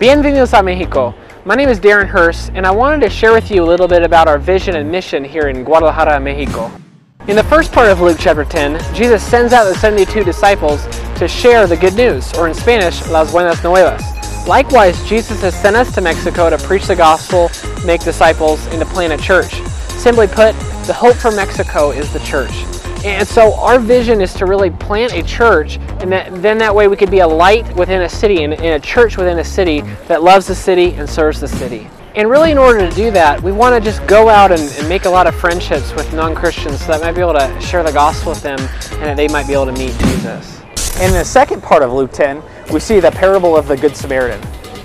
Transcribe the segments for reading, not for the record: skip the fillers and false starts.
Bienvenidos a Mexico. My name is Darren Hurst, and I wanted to share with you a little bit about our vision and mission here in Guadalajara, Mexico. In the first part of Luke chapter 10, Jesus sends out the 72 disciples to share the good news, or in Spanish, las buenas nuevas. Likewise, Jesus has sent us to Mexico to preach the gospel, make disciples, and to plant a church. Simply put, the hope for Mexico is the church. And so our vision is to really plant a church, and then that way we could be a light within a city, and a church within a city that loves the city and serves the city. And really, in order to do that, we want to just go out and make a lot of friendships with non-Christians so that might be able to share the gospel with them and that they might be able to meet Jesus. In the second part of Luke 10, we see the parable of the Good Samaritan.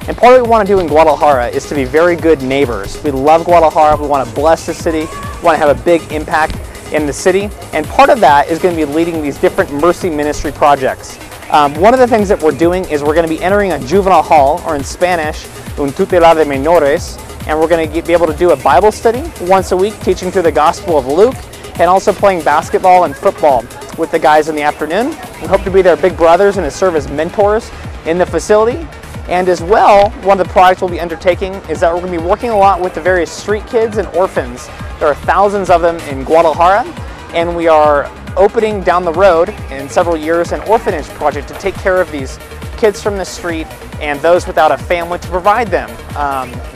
And part of what we want to do in Guadalajara is to be very good neighbors. We love Guadalajara, we want to bless the city, we want to have a big impact in the city, and part of that is going to be leading these different mercy ministry projects. One of the things that we're doing is we're going to be entering a juvenile hall, or in Spanish, un tutelar de menores, and we're going to be able to do a Bible study once a week, teaching through the Gospel of Luke, and also playing basketball and football with the guys in the afternoon. We hope to be their big brothers and to serve as mentors in the facility. And as well, one of the projects we'll be undertaking is that we're going to be working a lot with the various street kids and orphans. There are thousands of them in Guadalajara, and we are opening down the road in several years an orphanage project to take care of these kids from the street and those without a family, to provide them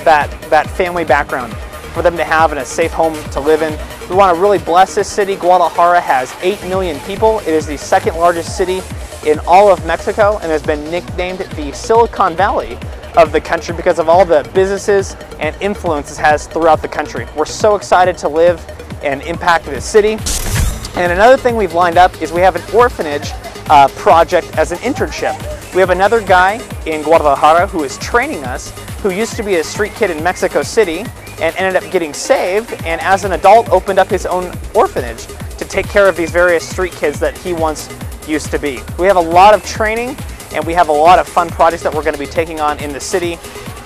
that family background for them to have and a safe home to live in. We want to really bless this city. Guadalajara has 8 million people. It is the second largest city in all of Mexico and has been nicknamed the Silicon Valley of the country because of all the businesses and influence it has throughout the country. We're so excited to live and impact this city. And another thing we've lined up is we have an orphanage project as an internship. We have another guy in Guadalajara who is training us, who used to be a street kid in Mexico City and ended up getting saved, and as an adult opened up his own orphanage to take care of these various street kids that he once used to be. We have a lot of training and we have a lot of fun projects that we're going to be taking on in the city.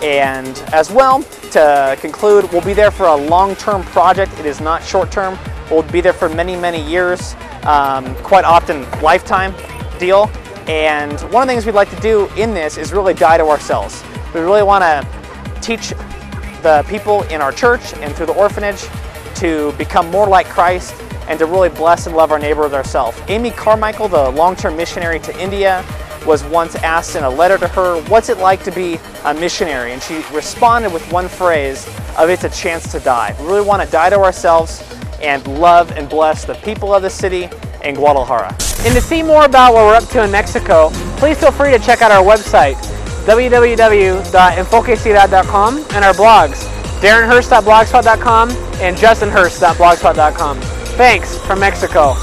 And as well, to conclude, we'll be there for a long-term project. It is not short-term. We'll be there for many, many years, quite often lifetime deal. And one of the things we'd like to do in this is really die to ourselves. We really want to teach the people in our church and through the orphanage to become more like Christ and to really bless and love our neighbor as ourselves. Amy Carmichael, the long-term missionary to India, was once asked in a letter to her, what's it like to be a missionary? And she responded with one phrase of, it's a chance to die. We really want to die to ourselves and love and bless the people of the city and Guadalajara. And to see more about what we're up to in Mexico, please feel free to check out our website, www.enfoqueciudad.com, and our blogs, darrenhurst.blogspot.com and justinhurst.blogspot.com. Thanks from Mexico.